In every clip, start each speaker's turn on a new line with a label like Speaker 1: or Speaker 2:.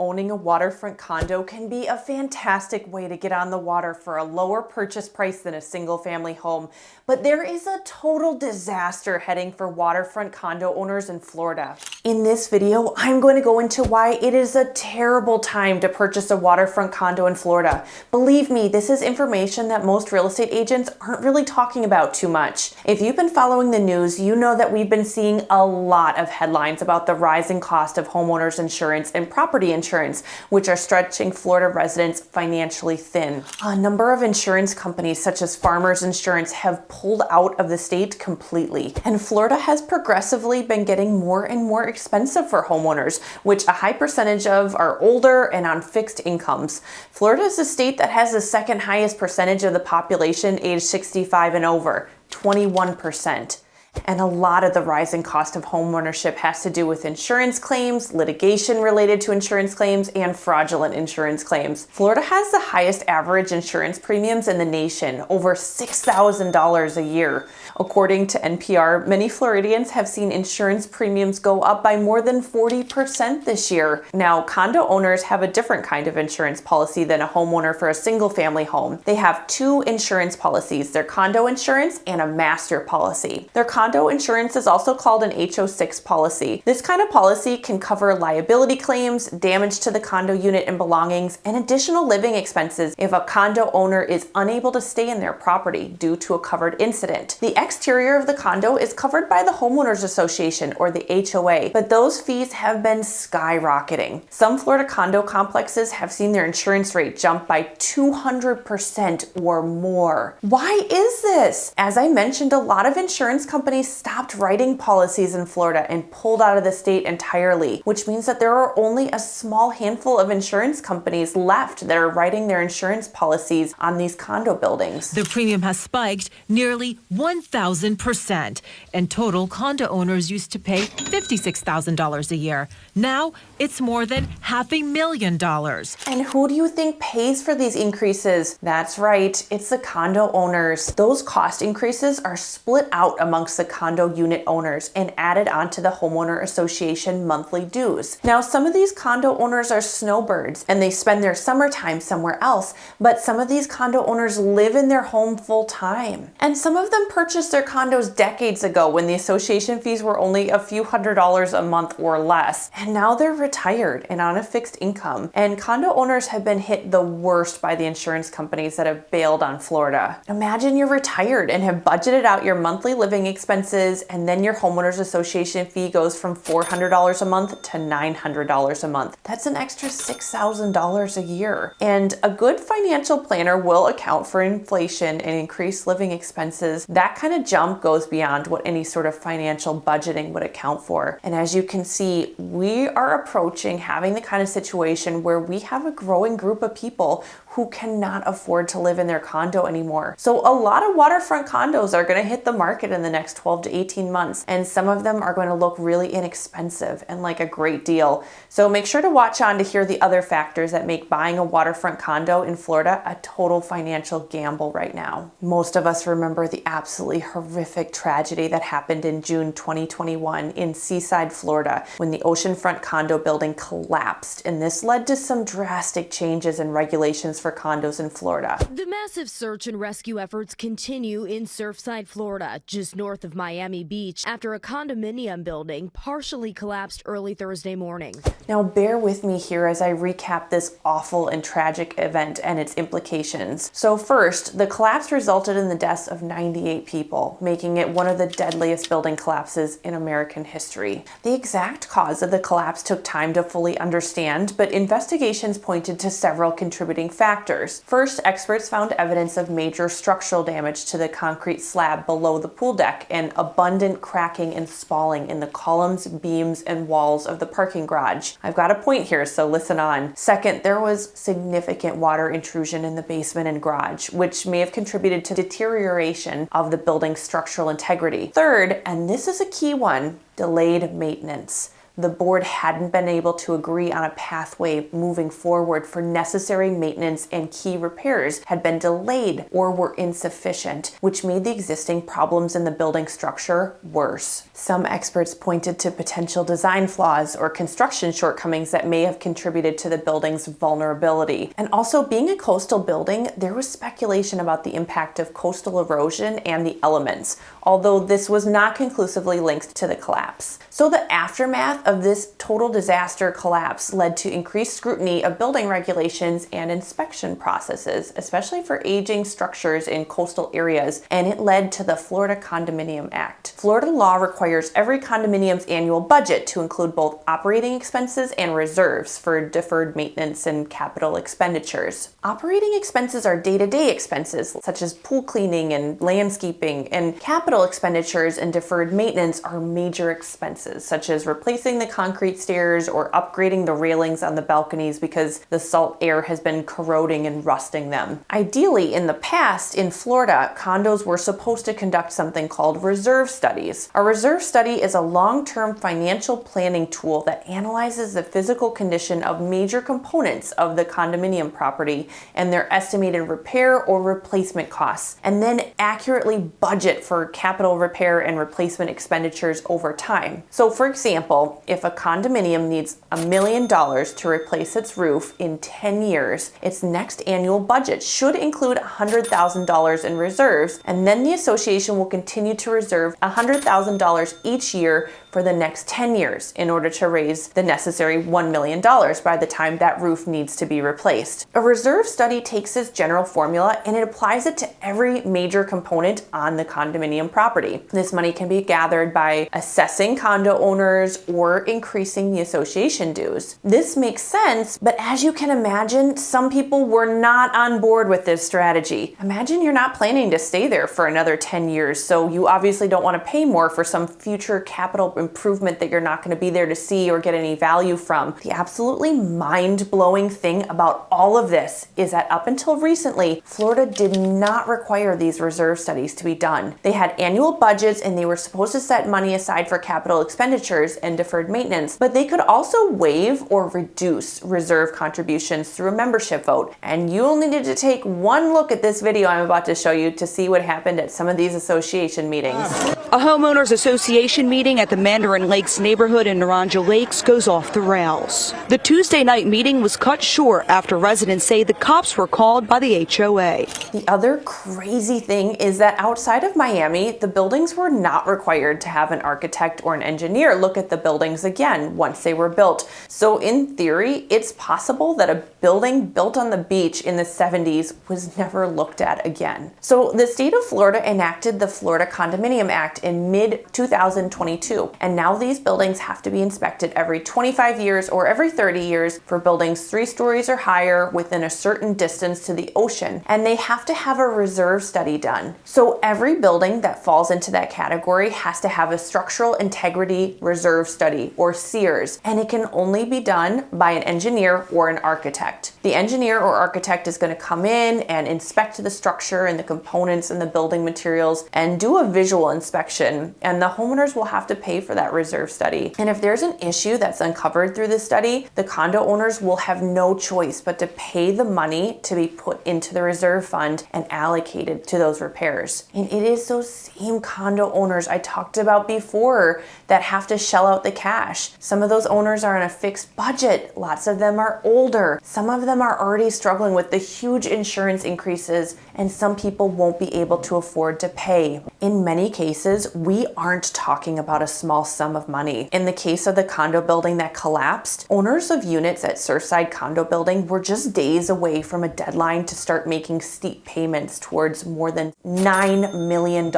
Speaker 1: Owning a waterfront condo can be a fantastic way to get on the water for a lower purchase price than a single family home, but there is a total disaster heading for waterfront condo owners in Florida. In this video, I'm going to go into why it is a terrible time to purchase a waterfront condo in Florida. Believe me, this is information that most real estate agents aren't really talking about too much. If you've been following the news, you know that we've been seeing a lot of headlines about the rising cost of homeowners insurance and property insurance, which are stretching Florida residents financially thin. A number of insurance companies such as Farmers Insurance have pulled out of the state completely, and Florida has progressively been getting more and more expensive for homeowners, which a high percentage of are older and on fixed incomes. Florida is a state that has the second highest percentage of the population aged 65 and over, 21%. And a lot of the rising cost of homeownership has to do with insurance claims, litigation related to insurance claims, and fraudulent insurance claims. Florida has the highest average insurance premiums in the nation, over $6,000 a year. According to NPR, many Floridians have seen insurance premiums go up by more than 40% this year. Now, condo owners have a different kind of insurance policy than a homeowner for a single family home. They have two insurance policies, their condo insurance and a master policy. Their condo insurance is also called an HO6 policy. This kind of policy can cover liability claims, damage to the condo unit and belongings, and additional living expenses if a condo owner is unable to stay in their property due to a covered incident. The exterior of the condo is covered by the Homeowners Association, or the HOA, but those fees have been skyrocketing. Some Florida condo complexes have seen their insurance rate jump by 200% or more. Why is this? As I mentioned, a lot of insurance companies stopped writing policies in Florida and pulled out of the state entirely, which means that there are only a small handful of insurance companies left that are writing their insurance policies on these condo buildings.
Speaker 2: The premium has spiked nearly 1,000%, and total condo owners used to pay $56,000 a year. Now it's more than $500,000.
Speaker 1: And who do you think pays for these increases? That's right, it's the condo owners. Those cost increases are split out amongst the condo unit owners and added onto the Homeowner Association monthly dues. Now, some of these condo owners are snowbirds and they spend their summertime somewhere else, but some of these condo owners live in their home full time. And some of them purchased their condos decades ago when the association fees were only a few $100s a month or less. And now they're retired and on a fixed income. And condo owners have been hit the worst by the insurance companies that have bailed on Florida. Imagine you're retired and have budgeted out your monthly living expenses, and then your homeowners association fee goes from $400 a month to $900 a month. That's an extra $6,000 a year. And a good financial planner will account for inflation and increased living expenses. That kind of jump goes beyond what any sort of financial budgeting would account for. And as you can see, we are approaching having the kind of situation where we have a growing group of people who cannot afford to live in their condo anymore. So a lot of waterfront condos are going to hit the market in the next 12 to 18 months, and some of them are going to look really inexpensive and like a great deal. So make sure to watch on to hear the other factors that make buying a waterfront condo in Florida a total financial gamble right now. Most of us remember the absolutely horrific tragedy that happened in June 2021 in Seaside, Florida, when the oceanfront condo building collapsed, and this led to some drastic changes in regulations for condos in Florida.
Speaker 3: The massive search and rescue efforts continue in Surfside, Florida, just north of Miami Beach, after a condominium building partially collapsed early Thursday morning.
Speaker 1: Now bear with me here as I recap this awful and tragic event and its implications. So first, the collapse resulted in the deaths of 98 people, making it one of the deadliest building collapses in American history. The exact cause of the collapse took time to fully understand, but investigations pointed to several contributing factors. First, experts found evidence of major structural damage to the concrete slab below the pool deck and abundant cracking and spalling in the columns, beams, and walls of the parking garage. I've got a point here, so listen on. Second, there was significant water intrusion in the basement and garage, which may have contributed to deterioration of the building's structural integrity. Third, and this is a key one, delayed maintenance. The board hadn't been able to agree on a pathway moving forward for necessary maintenance, and key repairs had been delayed or were insufficient, which made the existing problems in the building structure worse. Some experts pointed to potential design flaws or construction shortcomings that may have contributed to the building's vulnerability. And also, being a coastal building, there was speculation about the impact of coastal erosion and the elements, although this was not conclusively linked to the collapse. So the aftermath of this total disaster collapse led to increased scrutiny of building regulations and inspection processes, especially for aging structures in coastal areas, and it led to the Florida Condominium Act. Florida law requires every condominium's annual budget to include both operating expenses and reserves for deferred maintenance and capital expenditures. Operating expenses are day-to-day expenses, such as pool cleaning and landscaping, and capital expenditures and deferred maintenance are major expenses, such as replacing the concrete stairs or upgrading the railings on the balconies because the salt air has been corroding and rusting them. Ideally, in the past, in Florida, condos were supposed to conduct something called reserve studies. A reserve study is a long-term financial planning tool that analyzes the physical condition of major components of the condominium property and their estimated repair or replacement costs, and then accurately budget for capital repair and replacement expenditures over time. So for example, if a condominium needs $1 million to replace its roof in 10 years, its next annual budget should include $100,000 in reserves, and then the association will continue to reserve $100,000 each year for the next 10 years in order to raise the necessary $1 million by the time that roof needs to be replaced. A reserve study takes this general formula and it applies it to every major component on the condominium property. This money can be gathered by assessing condo owners or increasing the association dues. This makes sense, but as you can imagine, some people were not on board with this strategy. Imagine you're not planning to stay there for another 10 years, so you obviously don't want to pay more for some future capital improvement that you're not going to be there to see or get any value from. The absolutely mind-blowing thing about all of this is that up until recently, Florida did not require these reserve studies to be done. They had annual budgets and they were supposed to set money aside for capital expenditures and deferred maintenance, but they could also waive or reduce reserve contributions through a membership vote. And you'll need to take one look at this video I'm about to show you to see what happened at some of these association meetings.
Speaker 4: A homeowners association meeting at the Mandarin Lakes neighborhood in Naranja Lakes goes off the rails. The Tuesday night meeting was cut short after residents say the cops were called by the HOA.
Speaker 1: The other crazy thing is that outside of Miami, the buildings were not required to have an architect or an engineer look at the buildings again once they were built. So in theory, it's possible that a building built on the beach in the 70s was never looked at again. So the state of Florida enacted the Florida Condominium Act in mid-2022, and now these buildings have to be inspected every 25 years or every 30 years for buildings 3 stories or higher within a certain distance to the ocean, and they have to have a reserve study done. So every building that falls into that category has to have a structural integrity reserve study, or SEERS, and it can only be done by an engineer or an architect. The engineer or architect is going to come in and inspect the structure and the components and the building materials and do a visual inspection, and the homeowners will have to pay for that reserve study. And if there's an issue that's uncovered through this study, the condo owners will have no choice but to pay the money to be put into the reserve fund and allocated to those repairs. And it is those same condo owners I talked about before that have to shell out the cash. Some of those owners are on a fixed budget. Lots of them are older. Some of them are already struggling with the huge insurance increases, and some people won't be able to afford to pay. In many cases, we aren't talking about a small sum of money. In the case of the condo building that collapsed, owners of units at Surfside Condo Building were just days away from a deadline to start making steep payments towards more than $9 million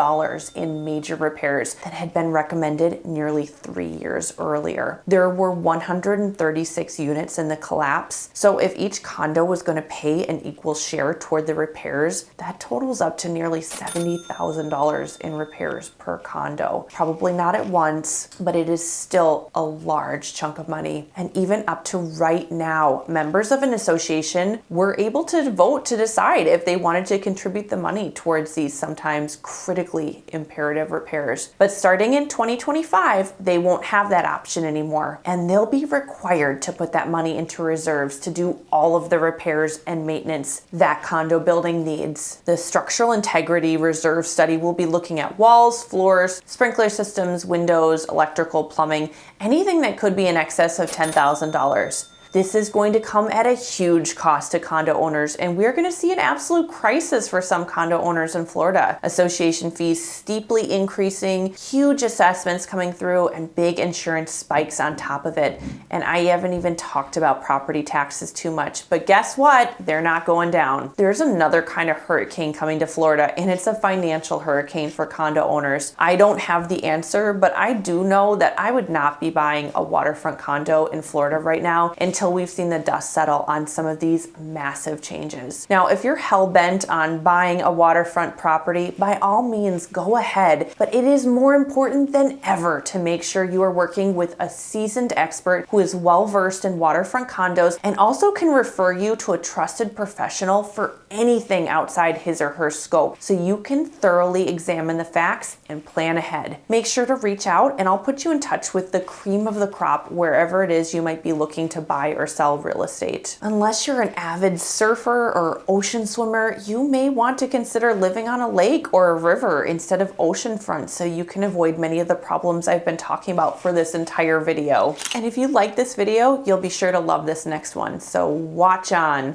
Speaker 1: in major repairs that had been recommended nearly 3 years earlier. There were 136 units in the collapse, so if each condo was going to pay an equal share toward the repairs, that totals up to nearly $70,000 in repairs per condo. Probably not at once, but it is still a large chunk of money. And even up to right now, members of an association were able to vote to decide if they wanted to contribute the money towards these sometimes critically imperative repairs. But starting in 2025, they won't have that option anymore, and they'll be required to put that money into reserves to do all of the repairs and maintenance that condo building needs. The structural integrity reserve study will be looking at walls, floors, sprinkler systems, windows, electrical, plumbing, anything that could be in excess of $10,000. This is going to come at a huge cost to condo owners, and we're going to see an absolute crisis for some condo owners in Florida. Association fees steeply increasing, huge assessments coming through, and big insurance spikes on top of it. And I haven't even talked about property taxes too much, but guess what? They're not going down. There's another kind of hurricane coming to Florida, and it's a financial hurricane for condo owners. I don't have the answer, but I do know that I would not be buying a waterfront condo in Florida right now until we've seen the dust settle on some of these massive changes. Now, if you're hell-bent on buying a waterfront property, by all means, go ahead. But it is more important than ever to make sure you are working with a seasoned expert who is well-versed in waterfront condos and also can refer you to a trusted professional for anything outside his or her scope, so you can thoroughly examine the facts and plan ahead. Make sure to reach out, and I'll put you in touch with the cream of the crop wherever it is you might be looking to buy or sell real estate. Unless you're an avid surfer or ocean swimmer, you may want to consider living on a lake or a river instead of oceanfront, so you can avoid many of the problems I've been talking about for this entire video. And if you like this video, you'll be sure to love this next one, so watch on.